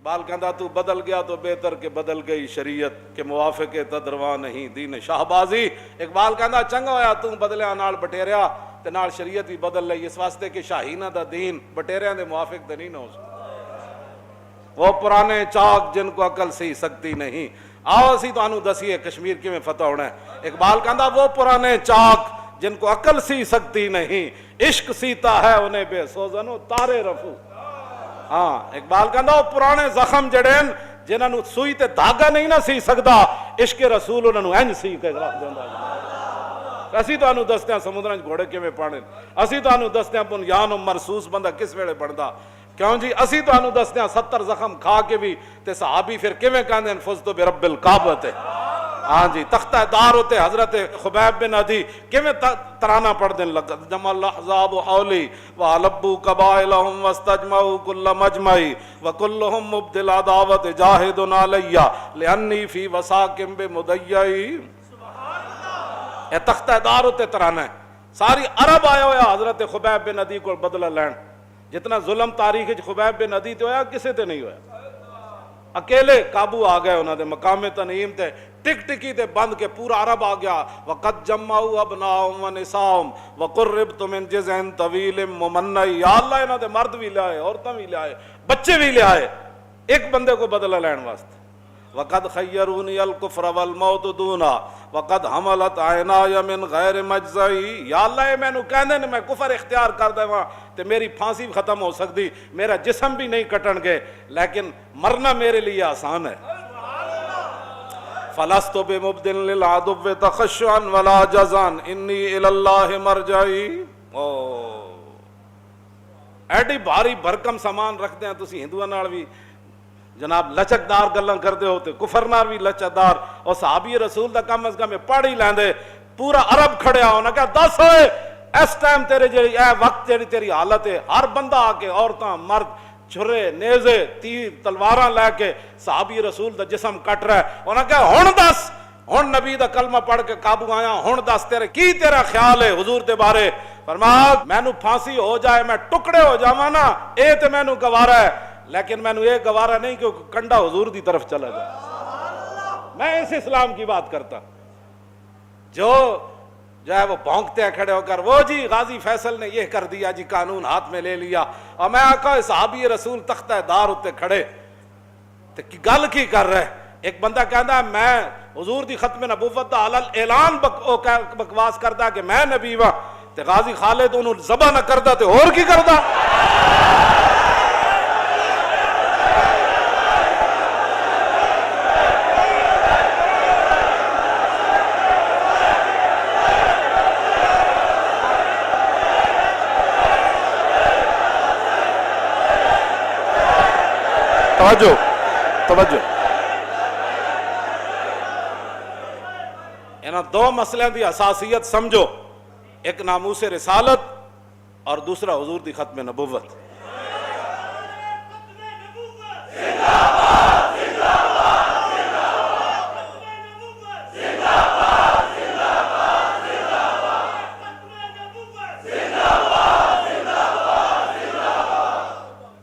اقبال کہندا تو بدل گیا تو بہتر کہ بدل گئی شریعت کہ موافق تدروا نہیں دین شاہبازی. اقبال کہندا چنگا ہویا تو بدلیا نال بٹیریا تے نال شریعت بھی بدل لئی اس واسطے کہ شاہینہ دا دین بٹیریاں دے موافق تے نہیں نہ ہو سکتا. وہ پرانے چاک جن کو عقل سی سکتی نہیں. آؤ اسی تانوں دسیے کشمیر کیویں فتح ہونا ہے. اقبال کہندا وہ پرانے چاک جن کو عقل سی سکتی نہیں, عشق سیتا ہے انہیں بے سوزنو تارے رفو. ہاں اقبال کہندا وہ پرانے زخم جڑین جنہاں نو سوئی تے دھاگا نہیں نہ سی سکدا, عشق رسول انہاں نو انج سی کے رکھ دیندا. اسی تانوں دستے ہیں سمندراں وچ گھوڑے کیویں پانے, اسی تانوں دستے ہیں بنیان و مرصوص بندہ کس ویلے بندا. کیوں جی اسی تانوں دستے ہیں 70 زخم کھا کے بھی تے صحابی پھر کیویں کہندے ہیں فزت برب الکعبہ. ہاں جی تختہ دار ہوتے حضرت خبیب بن عدی کیویں ترانہ پڑھ دیں لگا جمع الاحزاب حولی وعلبوا قبائلهم واستجمعوا كل مجمعی وكلهم مبدل عداوت جاہد علی لانی فی وساکم بمدیعی. اے تختہ دار ہوتے ترانہ ہے. ساری عرب آیا ہوا حضرت خبیب بن عدی کو بدلہ لین. جتنا ظلم تاریخ خبیب بن عدی تے ہویا کسے تے نہیں ہویا. اکیلے قابو آ گئے انہوں نے مقام تنعیم تے ٹک ٹکی تے بند کے پورا عرب آ گیا. وَقَدْ جَمَّعُوا أَبْنَاءَهُمْ وَنِسَاءَهُمْ وَقُرِّبْتُ مِنْ جِزْعٍ طَوِيلٍ مُمَنَّعٍ. یا اللہ انہوں نے مرد بھی لے آئے, عورتیں بھی لے آئے, بچے بھی لے آئے ایک بندے کو بدلہ لین واسطے. وَقَدْ خَيَّرُونِيَ الْكُفْرَ وَالْمَوْتُ دُونَا وَقَدْ حَمَلَتْ عَيْنَايَ مِنْ غَيْرِ مَجْزَعِي. یا اللہ یہ میں نو کہندے نے میں کفر اختیار کر دے وہاں تے میری پھانسی بھی ختم ہو سکتی, میرا جسم بھی نہیں کٹن گے, لیکن مرنا میرے لیے آسان ہے. فَلَسْتُ بِمُبْدٍ لِلْعَدُوِّ تَخَشُّعًا وَلَا جَزَعًا إِنِّي إِلَى اللَّهِ مَرْجَعِي. ایڈی بھاری بھرکم سامان رکھتے ہیں تسی ہندوؤں نال بھی جناب لچکدار گلاں کردے ہو تے کفر نال بھی لچکدار. اور صحابی رسول دا کم از کم پڑھ ہی لیندے. پورا عرب کھڑیا ہونا کہ دس ہوئے اس ٹائم تیرے جڑی اے وقت جڑی تیری حالت ہے, ہر بندہ آ کے عورتاں مرد چھرے نیزے تیر تلواراں لے کے صحابی رسول دا جسم کٹ رہا ہے. انہاں کہا ہن دس, ہن نبی دا کلمہ پڑھ کے قابو آیا, ہن دس تیرے کی تیرا خیال ہے حضور دے بارے. فرمایا مینوں پھانسی ہو جائے میں ٹکڑے ہو جاواں نا اے تے مینوں گوارا ہے, لیکن مینوں یہ گوارا نہیں کہ کنڈا حضور دی طرف چلا جائے. میں اس اسلام کی بات کرتا جو ہے وہ بھونکتے ہیں کھڑے ہو کر وہ جی غازی فیصل نے یہ کر دیا جی قانون ہاتھ میں لے لیا. اور میں آقا صحابی رسول تختہ دار ہوتے کھڑے تو گل کی کر رہے. ایک بندہ کہندا میں حضور دی ختم نبوت دا علل اعلان بکواس کردا کہ میں نبی ہاں, تے غازی خالد انہوں ذبح نہ کردا تے اور کی کردا. توجہ انہاں دو مسئلے دی اساسیت سمجھو, ایک ناموس رسالت اور دوسرا حضور دی ختم نبوت.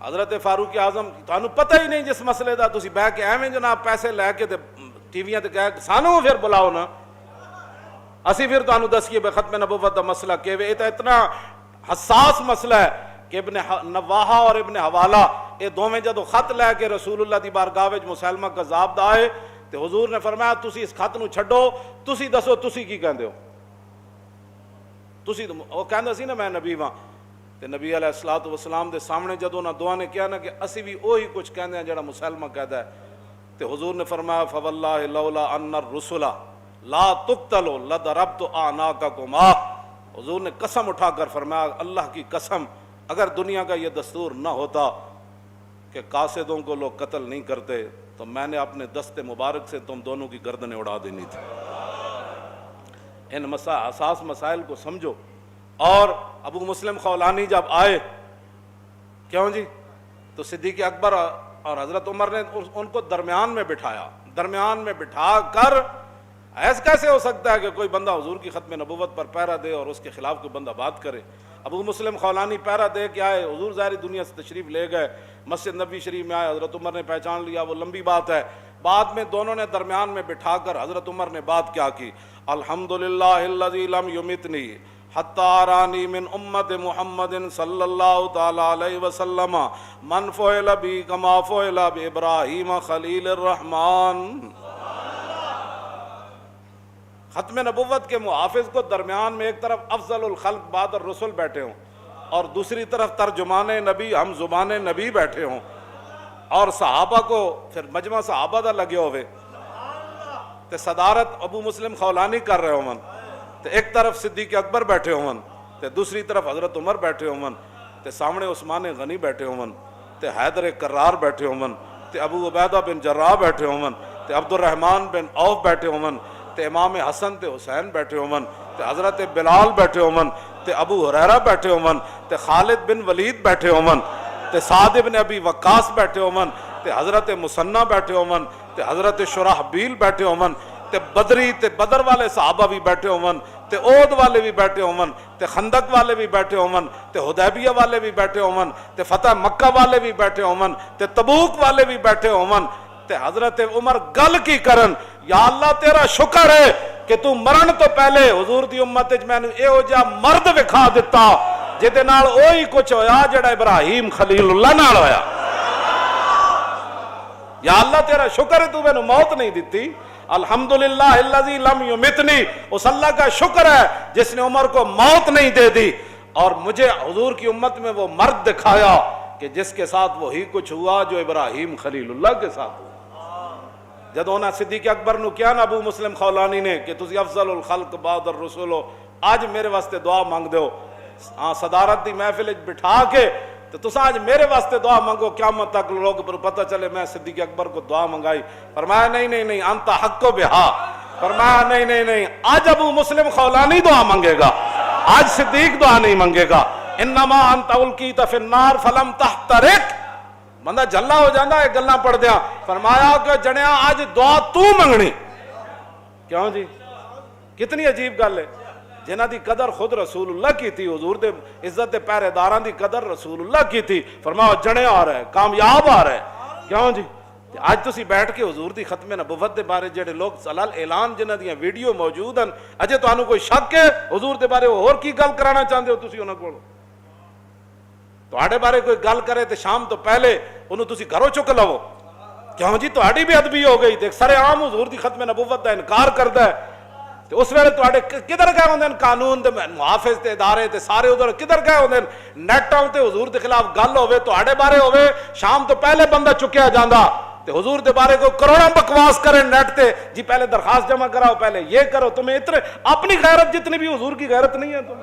حضرت فاروق اعظم تانوں پتہ ہی نہیں جس مسئلے دا, تسی بہ کے ایویں جناب پیسے لے کے ٹی ویاں تے کہہ سانوں پھر بلاؤ نا, اسی پھر تانوں دسیے بے ختم نبوت دا مسئلہ کیویں. یہ تو اتنا حساس مسئلہ ہے کہ ابن نواحہ اور ابن حوالہ یہ دوویں جدوں خط لے کے رسول اللہ دی بارگاہ وچ مسلمہ کذاب دا آئے تے حضور نے فرمایا تسی اس خط نو چھڈو, تسی دسو تسی کی کہندے ہو. تسی وہ کہندا سی نا میں نبی ہاں, تے نبی علیہ الصلوۃ والسلام دے سامنے جدوں نہ دعا نے کیا نا کہ اسی بھی وہی کچھ کہندے ہیں جڑا مسلمہ کہدا ہے, تے حضور نے فرمایا فواللہ لولا ان الرسل لا تقتلوا لضربت اعناقکما. حضور نے قسم اٹھا کر فرمایا اللہ کی قسم اگر دنیا کا یہ دستور نہ ہوتا کہ قاصدوں کو لوگ قتل نہیں کرتے تو میں نے اپنے دست مبارک سے تم دونوں کی گردنیں اڑا دینی تھی. ان حساس مسائل کو سمجھو. اور ابو مسلم خولانی جب آئے کیوں جی تو صدیق اکبر اور حضرت عمر نے ان کو درمیان میں بٹھایا. درمیان میں بٹھا کر ایسا کیسے ہو سکتا ہے کہ کوئی بندہ حضور کی ختم نبوت پر پہرا دے اور اس کے خلاف کوئی بندہ بات کرے. ابو مسلم خولانی پہرا دے کے آئے، حضور ظاہری دنیا سے تشریف لے گئے، مسجد نبی شریف میں آئے، حضرت عمر نے پہچان لیا، وہ لمبی بات ہے۔ بعد میں دونوں نے درمیان میں بٹھا کر حضرت عمر نے بات کیا کی، الحمدللہ الذی لم یمتنی حتی ارانی من امت محمد صلی اللہ تعالی علیہ وسلم من فعل بی کما فعل بابراہیم خلیل الرحمن۔ ختم نبوت کے محافظ کو درمیان میں ایک طرف افضل الخلق بعد الرسل بیٹھے ہوں اور دوسری طرف ترجمان نبی ہم زبان نبی بیٹھے ہوں، اور صحابہ کو پھر مجمع صحابہ دا لگے ہوئے تے صدارت ابو مسلم خولانی کر رہے ہوں، تے ایک طرف صدیق اکبر بیٹھے ہوں تے دوسری طرف حضرت عمر بیٹھے ہوں تے سامنے عثمان غنی بیٹھے ہوں تے حیدر کرار بیٹھے ہوں تے ابو عبیدہ بن جراح بیٹھے ہوں تے عبد الرحمن بن عوف بیٹھے ہوں تے امام حسن تے حسین بیٹھے ہوں تے حضرت بلال بیٹھے ہوں تے ابو ہریرہ بیٹھے ہوں تے خالد بن ولید بیٹھے ہوں تے سعد بن ابی وقاص بیٹھے ہوں تے حضرت مسنہ بیٹھے ہوں تے حضرت شرحبیل بیٹھے ہوں تے بدری تے بدر والے صحابہ بھی بیٹھے ہوں تے عہد والے بھی بیٹھے ہوں تے خندق والے بھی بیٹھے ہوں تے حدیبیہ والے بھی بیٹھے ہوں تے فتح مکہ والے بھی بیٹھے ہوں تے تبوک والے بھی بیٹھے ہوں تے حضرت عمر گل کی کرن، یا اللہ تیرا شکر ہے کہ تو مرن تو پہلے حضور دی امت وچ مینوں ایہو جا مرد وکھا دتا جہدے نال اوہی کچھ ہویا جڑا ابراہیم خلیل اللہ نال ہویا۔ یا اللہ تیرا شکر ہے تو مینوں موت نہیں دیتی، الحمدللہ الذی لم یمتنی، اس اللہ کا شکر ہے جس نے عمر کو موت نہیں دے دی اور مجھے حضور کی امت میں وہ مرد دکھایا کہ جس کے ساتھ وہی کچھ ہوا جو ابراہیم خلیل اللہ کے ساتھ ہوا۔ جدو انہاں صدیق اکبر نو کیا نا ابو مسلم خولانی نے کہ تسی افضل الخلق بعد الرسول ہو، آج میرے واسطے دعا مانگ دیو، صدارت دی محفل وچ بٹھا کے تو تساں آج میرے واسطے دعا مانگو، قیامت تک لوگ پر پتہ چلے میں صدیق اکبر کو دعا منگائی۔ فرمایا نہیں انت حق بہا، فرمایا نہیں آج ابو مسلم خولانی دعا مانگے گا، آج صدیق دعا نہیں مانگے گا۔ انما انت القیت فی النار فلم تحترق، بندہ جھلا ہو جاندہ ہے گلاں پڑھ دیا۔ فرمایا کہ جنیا آج دعا تو منگنی، کیوں جی؟ کتنی عجیب گل ہے، جنہ دی قدر خود رسول اللہ کی تھی، حضور دے عزت دے پہرے داران دی قدر رسول اللہ کی تھی، فرمایا جنے آ رہا ہے، کامیاب آ رہا ہے، کیوں جی؟ آج تسی بیٹھ کے حضور دی ختم نبوت دے بارے جڑے لوگ سلال اعلان جنہ دیاں ویڈیو موجود ہیں، اجے تانوں کوئی شک ہے حضور دے بارے اور کی گل کرانا چاہندے ہو تسی انہاں کول؟ تواڈے بارے کوئی گل کرے تے شام تو پہلے انہوں تسی گھروں چک لو، کیوں جی تہاڈی بے ادبی ہو گئی، تے سر عام حضور دی ختم نبوت دا انکار کردا ہے، تے اس ویلے تواڈے کدھر گئے ہوندے قانون دے محافظ تے ادارے تے سارے ادھر کدھر گئے ہوندے؟ نیٹاں تے حضور دے خلاف گل ہوے تہاڈے بارے ہوے، شام تو پہلے بندہ چکیا جاندا تے حضور دے بارے کو کروڑاں بکواس کریں نیٹ تے، جی پہلے درخواست جمع کراؤ، پہلے یہ کرو، تمہیں اتنے اپنی غیرت جتنی بھی حضور کی غیرت نہیں ہے تم،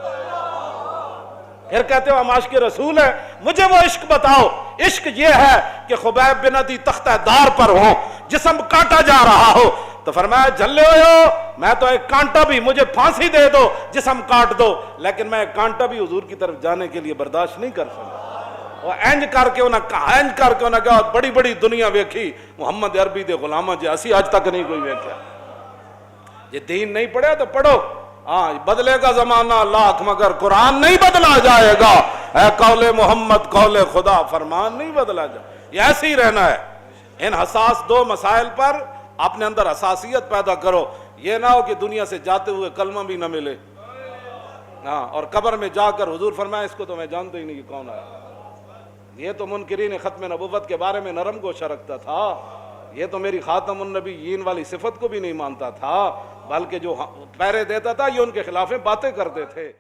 پھر کہتے ہو ہم عاشق رسول ہیں۔ مجھے وہ عشق بتاؤ، عشق یہ ہے کہ خبیب بن عدی تختہ دار پر ہوں، جسم کاٹا جا رہا ہو تو فرمایا جھلے ہوئے ہو، میں تو ایک کانٹا بھی، مجھے پھانسی دے دو، جسم کاٹ دو، لیکن میں ایک کانٹا بھی حضور کی طرف جانے کے لیے برداشت نہیں کر سکتا۔ وہ اینج کر کے انہیں کہا بڑی بڑی دنیا ویکھی، محمد عربی دے غلامہ جی اسی آج تک نہیں کوئی ویکھیا۔ یہ دین نہیں پڑھا تو پڑھو، ہاں بدلے گا زمانہ لاکھ مگر قرآن نہیں بدلا جائے گا، اے قول محمد قول خدا فرمان نہیں بدلا جائے، یہ ایسے ہی رہنا ہے۔ ان حساس دو مسائل پر اپنے اندر حساسیت پیدا کرو، یہ نہ ہو کہ دنیا سے جاتے ہوئے کلمہ بھی نہ ملے، ہاں اور قبر میں جا کر حضور فرمایا اس کو تو میں جانتا ہی نہیں کہ کون آیا، یہ تو منکرین ختم نبوت کے بارے میں نرم گوشہ رکھتا تھا، یہ تو میری خاتم النبیین والی صفت کو بھی نہیں مانتا تھا، بلکہ جو پہرے دیتا تھا یہ ان کے خلاف باتیں کرتے تھے۔